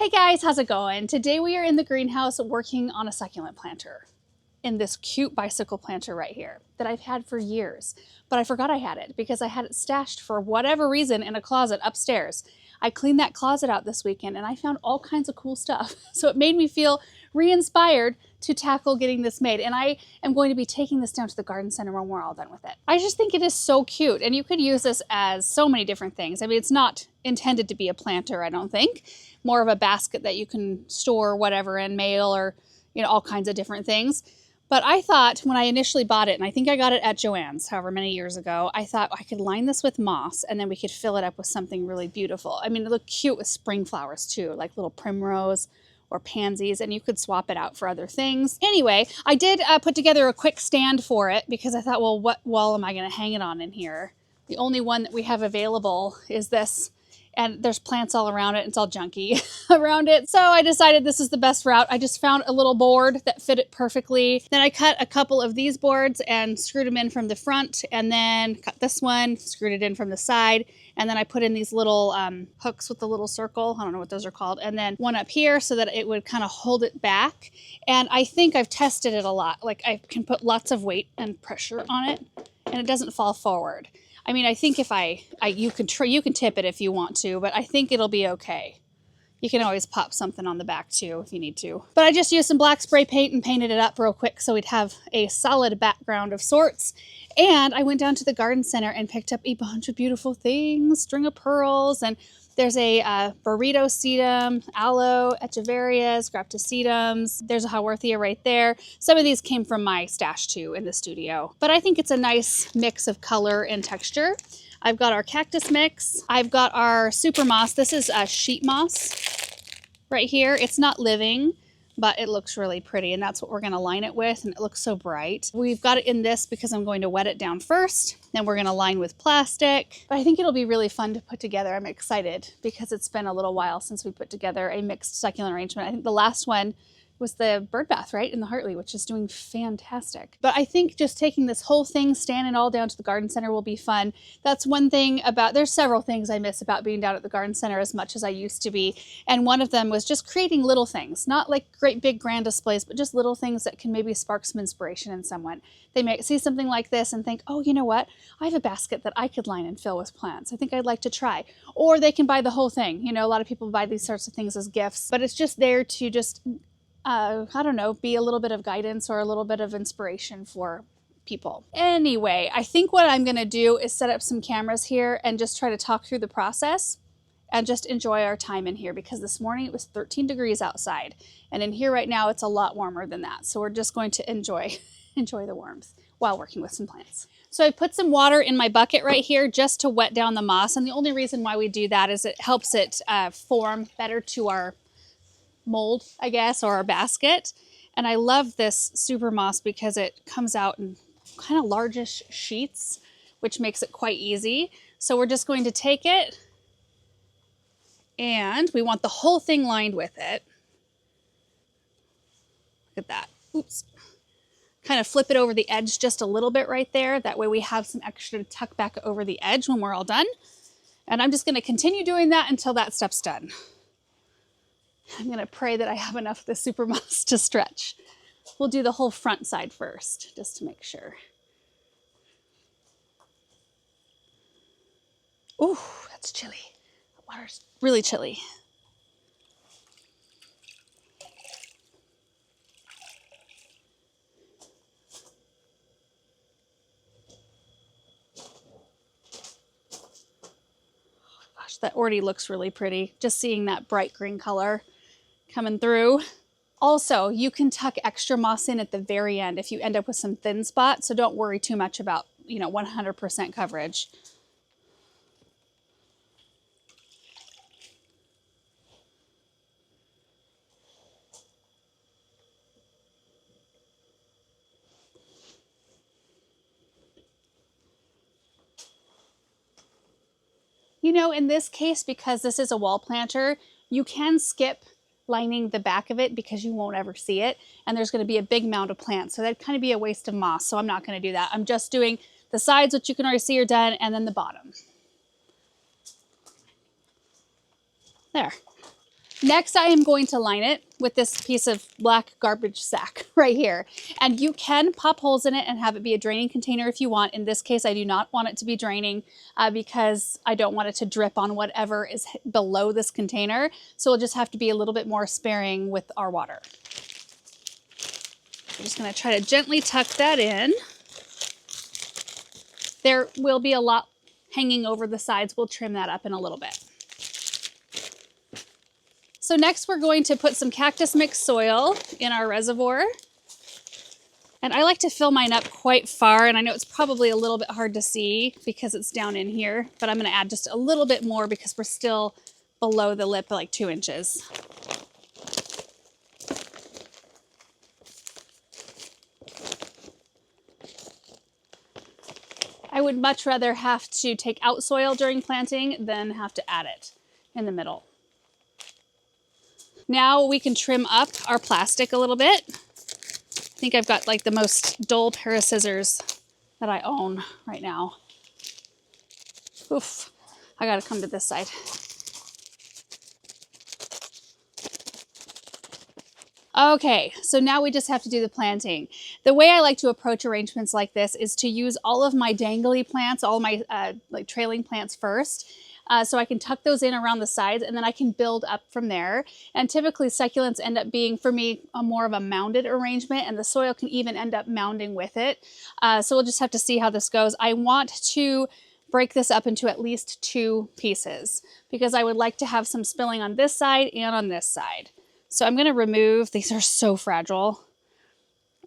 Hey guys, how's it going? Today we are in the greenhouse working on a succulent planter in this cute bicycle planter right here that I've had for years. But I forgot I had it because I had it stashed for whatever reason in a closet upstairs. I cleaned that closet out this weekend and I found all kinds of cool stuff. So it made me feel re-inspired to tackle getting this made. And I am going to be taking this down to the garden center when we're all done with it. I just think it is so cute, and you could use this as so many different things. I mean, it's not intended to be a planter, I don't think. More of a basket that you can store whatever in, mail or, all kinds of different things. But I thought when I initially bought it, and I think I got it at Joann's however many years ago, I thought I could line this with moss and then we could fill it up with something really beautiful. I mean, it looked cute with spring flowers too, like little primrose or pansies, and you could swap it out for other things. Anyway, I did put together a quick stand for it because I thought, well, what wall am I going to hang it on in here? The only one that we have available is this. And there's plants all around it. It's all junky around it. So I decided this is the best route. I just found a little board that fit it perfectly. Then I cut a couple of these boards and screwed them in from the front, and then cut this one, screwed it in from the side. And then I put in these little hooks with the little circle. I don't know what those are called. And then one up here so that it would kind of hold it back. And I think I've tested it a lot. Like I can put lots of weight and pressure on it and it doesn't fall forward. I mean, I think if you can tip it if you want to, but I think it'll be okay. You can always pop something on the back too if you need to. But I just used some black spray paint and painted it up real quick so we'd have a solid background of sorts. And I went down to the garden center and picked up a bunch of beautiful things, string of pearls, and there's a burrito sedum, aloe, echeverias, graptosedums. There's a haworthia right there. Some of these came from my stash too in the studio. But I think it's a nice mix of color and texture. I've got our cactus mix. I've got our super moss. This is a sheet moss right here. It's not living, but it looks really pretty, and that's what we're gonna line it with, and it looks so bright. We've got it in this because I'm going to wet it down first, then we're gonna line with plastic. But I think it'll be really fun to put together. I'm excited because it's been a little while since we put together a mixed succulent arrangement. I think the last one was the bird bath, right, in the Hartley, which is doing fantastic. But I think just taking this whole thing, standing all down to the garden center will be fun. That's one thing about, there's several things I miss about being down at the garden center as much as I used to be. And one of them was just creating little things, not like great big grand displays, but just little things that can maybe spark some inspiration in someone. They may see something like this and think, oh, you know what? I have a basket that I could line and fill with plants. I think I'd like to try. Or they can buy the whole thing. A lot of people buy these sorts of things as gifts, but it's just there to just I don't know, be a little bit of guidance or a little bit of inspiration for people. Anyway, I think what I'm gonna do is set up some cameras here and just try to talk through the process and just enjoy our time in here, because this morning it was 13 degrees outside, and in here right now it's a lot warmer than that. So we're just going to enjoy the warmth while working with some plants. So I put some water in my bucket right here just to wet down the moss, and the only reason why we do that is it helps it form better to our mold, I guess, or our basket. And I love this super moss because it comes out in kind of largish sheets, which makes it quite easy. So we're just going to take it, and we want the whole thing lined with it. Look at that. Oops. Kind of flip it over the edge just a little bit right there. That way we have some extra to tuck back over the edge when we're all done. And I'm just going to continue doing that until that step's done. I'm going to pray that I have enough of the super moss to stretch. We'll do the whole front side first, just to make sure. Ooh, that's chilly. The water's really chilly. Gosh, that already looks really pretty. Just seeing that bright green color coming through. Also, you can tuck extra moss in at the very end if you end up with some thin spots, so don't worry too much about, 100% coverage. In this case, because this is a wall planter, you can skip lining the back of it because you won't ever see it, and there's going to be a big mound of plants, so that'd kind of be a waste of moss, so I'm not going to do that. I'm just doing the sides, which you can already see are done, and then the bottom. There. Next, I am going to line it with this piece of black garbage sack right here. And you can pop holes in it and have it be a draining container if you want. In this case, I do not want it to be draining because I don't want it to drip on whatever is below this container. So we'll just have to be a little bit more sparing with our water. I'm just going to try to gently tuck that in. There will be a lot hanging over the sides. We'll trim that up in a little bit. So next we're going to put some cactus mix soil in our reservoir. And I like to fill mine up quite far, and I know it's probably a little bit hard to see because it's down in here, but I'm going to add just a little bit more because we're still below the lip, like 2 inches. I would much rather have to take out soil during planting than have to add it in the middle. Now we can trim up our plastic a little bit. I think I've got like the most dull pair of scissors that I own right now. Oof, I gotta come to this side. Okay, so now we just have to do the planting. The way I like to approach arrangements like this is to use all of my dangly plants, all my like trailing plants first. So I can tuck those in around the sides and then I can build up from there. And typically succulents end up being, for me, more of a mounded arrangement, and the soil can even end up mounding with it. So we'll just have to see how this goes. I want to break this up into at least 2 pieces because I would like to have some spilling on this side and on this side. So I'm going to remove, these are so fragile.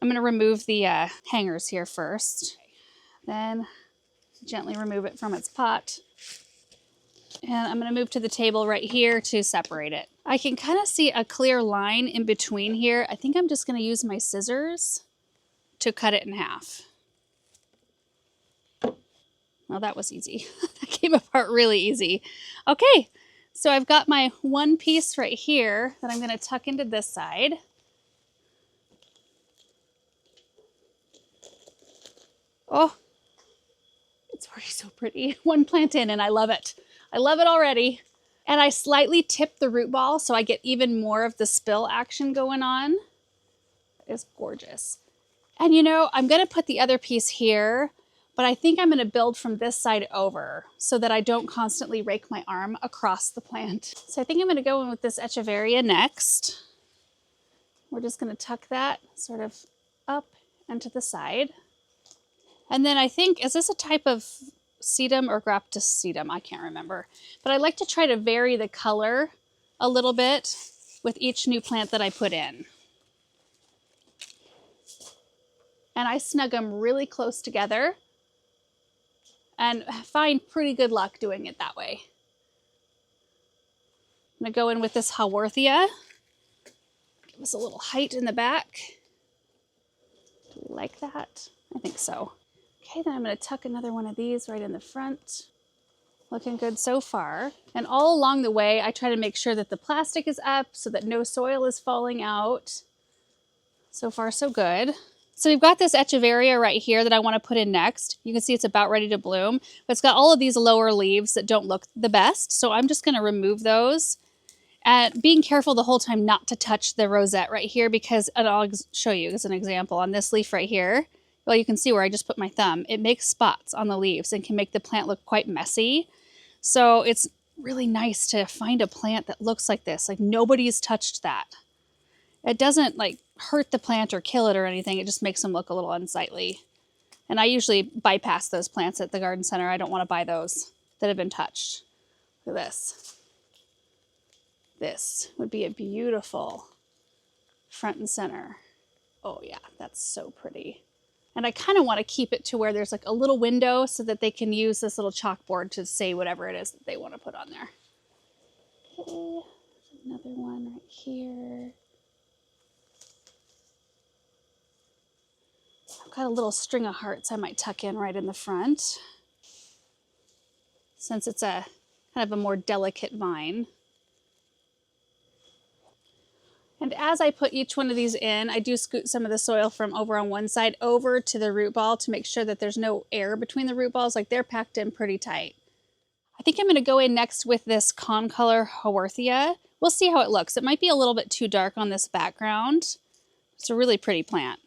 I'm going to remove the hangers here first. Then gently remove it from its pot. And I'm going to move to the table right here to separate it. I can kind of see a clear line in between here. I think I'm just going to use my scissors to cut it in half. Well, that was easy. That came apart really easy. Okay, so I've got my one piece right here that I'm going to tuck into this side. Oh, it's already so pretty. One plant in and I love it. I love it already. And I slightly tip the root ball so I get even more of the spill action going on. It's gorgeous. And you know, I'm going to put the other piece here, but I think I'm going to build from this side over so that I don't constantly rake my arm across the plant. So I think I'm going to go in with this echeveria next. We're just going to tuck that sort of up and to the side. And then I think, is this a type of sedum or graptus sedum? I can't remember. But I like to try to vary the color a little bit with each new plant that I put in. And I snug them really close together and find pretty good luck doing it that way. I'm going to go in with this Haworthia. Give us a little height in the back. Do we like that? I think so. Okay, then I'm going to tuck another one of these right in the front. Looking good so far. And all along the way, I try to make sure that the plastic is up so that no soil is falling out. So far, so good. So we've got this echeveria right here that I want to put in next. You can see it's about ready to bloom, but it's got all of these lower leaves that don't look the best. So I'm just going to remove those. And being careful the whole time not to touch the rosette right here, because, and I'll show you as an example on this leaf right here. Well, you can see where I just put my thumb. It makes spots on the leaves and can make the plant look quite messy. So it's really nice to find a plant that looks like this. Like nobody's touched that. It doesn't like hurt the plant or kill it or anything. It just makes them look a little unsightly. And I usually bypass those plants at the garden center. I don't want to buy those that have been touched. Look at this. This would be a beautiful front and center. Oh yeah, that's so pretty. And I kind of want to keep it to where there's like a little window so that they can use this little chalkboard to say whatever it is that they want to put on there. Okay, another one right here. I've got a little string of hearts I might tuck in right in the front, since it's a kind of a more delicate vine. And as I put each one of these in, I do scoot some of the soil from over on one side over to the root ball to make sure that there's no air between the root balls, like they're packed in pretty tight. I think I'm going to go in next with this Concolor Haworthia, We'll see how it looks. It might be a little bit too dark on this background. It's a really pretty plant.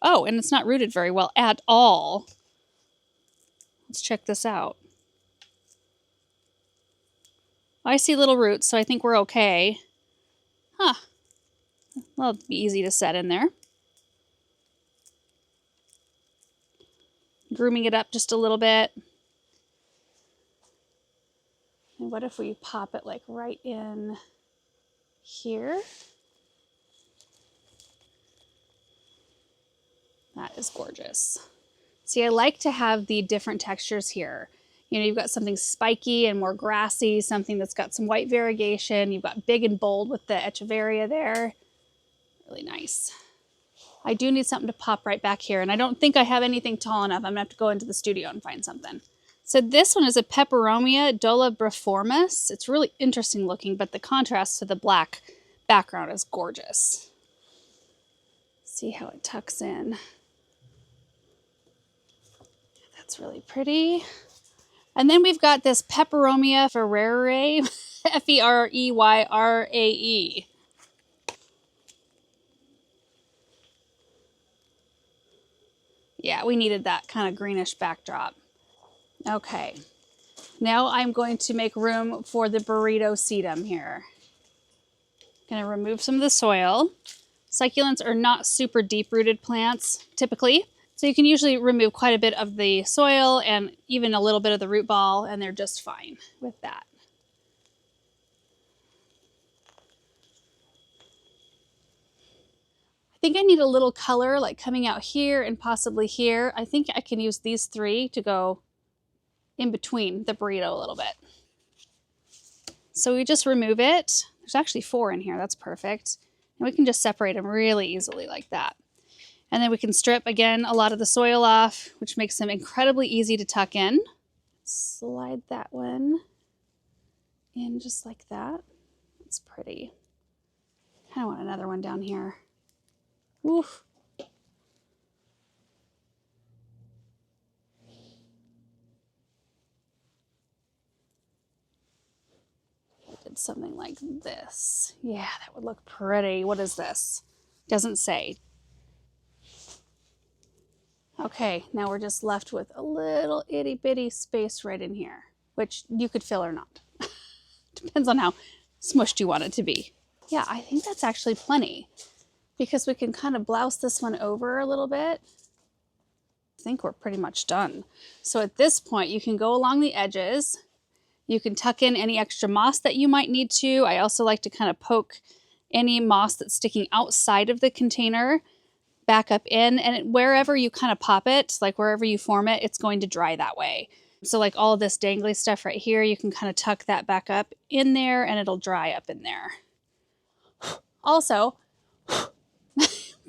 Oh, and it's not rooted very well at all. Let's check this out. I see little roots, so I think we're okay. Huh. Well, it'll be easy to set in there. Grooming it up just a little bit. And what if we pop it like right in here? That is gorgeous. See, I like to have the different textures here. You know, you've got something spiky and more grassy, something that's got some white variegation. You've got big and bold with the echeveria there. Really nice. I do need something to pop right back here, and I don't think I have anything tall enough. I'm gonna have to go into the studio and find something. So this one is a Peperomia dolibriformis. It's really interesting looking, but the contrast to the black background is gorgeous. See how it tucks in. That's really pretty. And then we've got this Peperomia ferrerae, F-E-R-E-Y-R-A-E. Yeah, we needed that kind of greenish backdrop. Okay, now I'm going to make room for the burrito sedum here. Gonna remove some of the soil. Succulents are not super deep-rooted plants, typically. So you can usually remove quite a bit of the soil and even a little bit of the root ball, and they're just fine with that. I think I need a little color like coming out here and possibly here. I think I can use these three to go in between the burrito a little bit. So we just remove it. There's actually 4 in here. That's perfect. And we can just separate them really easily like that. And then we can strip, again, a lot of the soil off, which makes them incredibly easy to tuck in. Slide that one in just like that. That's pretty. Kind of want another one down here. Oof. I did something like this. Yeah, that would look pretty. What is this? Doesn't say. Okay, now we're just left with a little itty bitty space right in here, which you could fill or not. Depends on how smushed you want it to be. Yeah, I think that's actually plenty because we can kind of blouse this one over a little bit. I think we're pretty much done. So at this point, you can go along the edges. You can tuck in any extra moss that you might need to. I also like to kind of poke any moss that's sticking outside of the container back up in, and wherever you kind of pop it, like wherever you form it, it's going to dry that way. So like all this dangly stuff right here, you can kind of tuck that back up in there and it'll dry up in there. Also,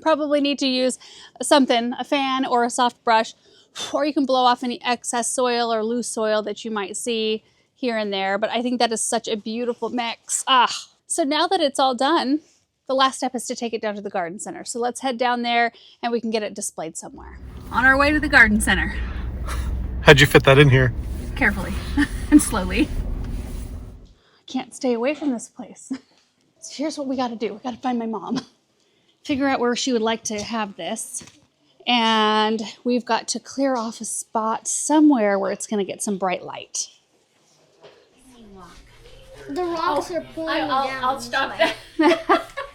probably need to use something, a fan or a soft brush, or you can blow off any excess soil or loose soil that you might see here and there, but I think that is such a beautiful mix. So now that it's all done, the last step is to take it down to the garden center. So let's head down there and we can get it displayed somewhere. On our way to the garden center. How'd you fit that in here? Carefully and slowly. I can't stay away from this place. So here's what we gotta do. We gotta find my mom. Figure out where she would like to have this. And we've got to clear off a spot somewhere where it's gonna get some bright light. The rocks are pulling down. I'll stop that.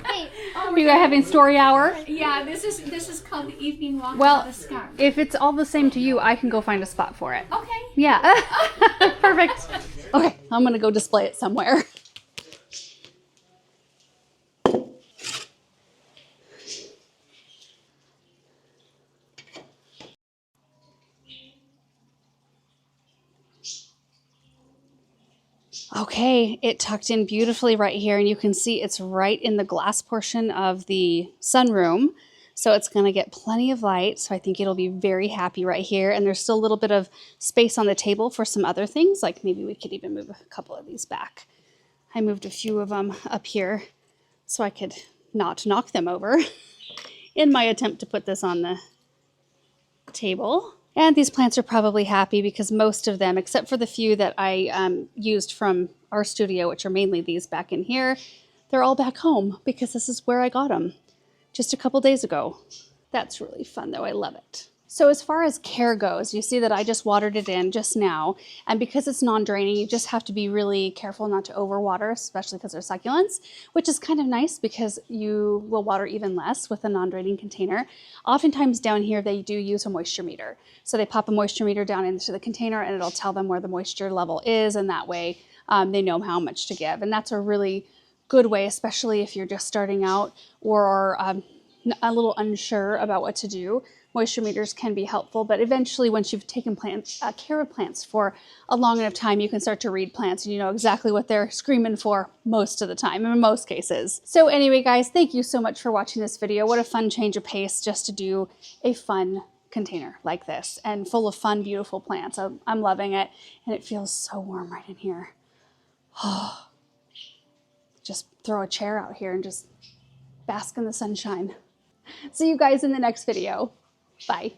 Hey, Are you guys having story hour? Yeah, this is called the evening walk Well, by the sky. if it's all the same to you, I can go find a spot for it. Okay. Yeah, perfect. Okay, I'm gonna go display it somewhere. Okay, it tucked in beautifully right here, and you can see it's right in the glass portion of the sunroom. So it's gonna get plenty of light, so I think it'll be very happy right here. And there's still a little bit of space on the table for some other things, like maybe we could even move a couple of these back. I moved a few of them up here so I could not knock them over in my attempt to put this on the table. And these plants are probably happy because most of them, except for the few that I used from our studio, which are mainly these back in here, they're all back home because this is where I got them just a couple days ago. That's really fun though, I love it. So as far as care goes, you see that I just watered it in just now. And because it's non-draining, you just have to be really careful not to overwater, especially because they're succulents, which is kind of nice because you will water even less with a non-draining container. Oftentimes down here, they do use a moisture meter. So they pop a moisture meter down into the container and it'll tell them where the moisture level is. And that way they know how much to give. And that's a really good way, especially if you're just starting out or are a little unsure about what to do. Moisture meters can be helpful, but eventually once you've taken care of plants for a long enough time, you can start to read plants and you know exactly what they're screaming for most of the time, in most cases. So anyway, guys, thank you so much for watching this video. What a fun change of pace just to do a fun container like this and full of fun, beautiful plants. I'm loving it, and it feels so warm right in here. Oh, just throw a chair out here and just bask in the sunshine. See you guys in the next video. Bye.